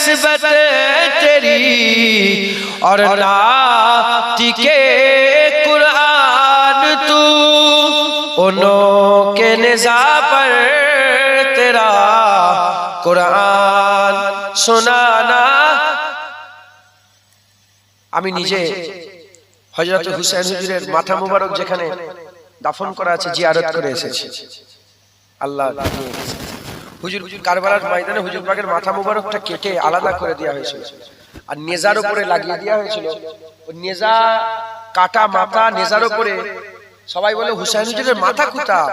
निस्बत तेरी और नातिके कुरान तू उन्हों के निज़ा पर तेरा कुरान सुनाना। আমি নিজে হযরত হুসাইন হুজুরের মাথা মুবারক যেখানে দাফন করা আছে জিয়ারত করে এসেছি। আল্লাহ হুজুর কারবালার ময়দানে হুজুর পাকের মাথা মুবারকটা কেটে আলাদা করে দেওয়া হয়েছিল আর নেজার উপরে লাগিয়ে দেওয়া হয়েছিল। ওই নেজা কাটা মাথা নেজার উপরে সবাই বলে হুসাইন হুজুরের মাথা কোথায়,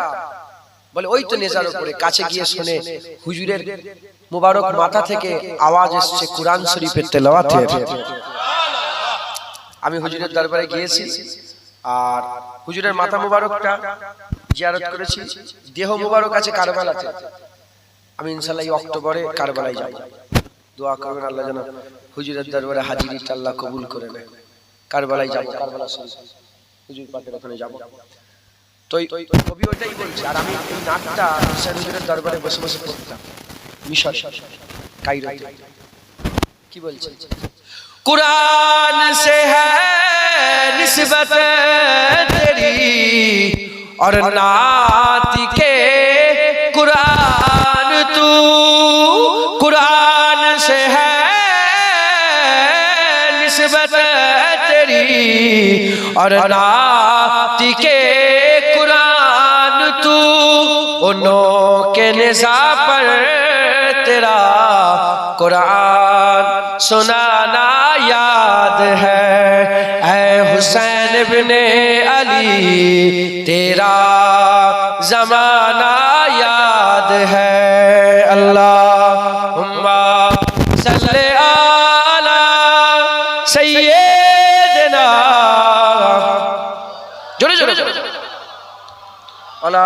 বলে ওই তো নেজার উপরে। কাছে গিয়ে শুনে হুজুরের মুবারক মাথা থেকে আওয়াজ এসছে কুরআন শরীফের তেলাওয়াতের। আমি হুজুরের দরবারে গিয়েছি আর হুজুরের মাথা মুবারকটা জিয়ারত করেছি। দেহ মুবারক আছে কারবালাতে। আমি ইনশাআল্লাহ এই অক্টোবরে কারবালায় যাব। দোয়া করবেন আল্লাহ যেন হুজুরের দরবারে হাজিরিটা আল্লাহ কবুল করে নেয়। কারবালায় যাব, কারবালা শরীফ হুজুর পাকের ওখানে যাব। তো কবি ওইটাই বলছে। আর আমি এই নাটটা হুসাইন হুজুরের দরবারে বসে বসে পড়তাম মিশর কায়রোতে। কি বলছে? कुरान से है निस्बत तेरी और नातिके कुरान तू कुरान से है निस्बत तेरी और नातिके कुरान तू उन्हों के निज़ा पर तेरा कुरान सुनाना याद है। ऐ हुसैन इब्ने अली तेरा जमाना याद है। अल्लाहुम्मा सल्ले अला सय्यिदिना जोरे जोरे अला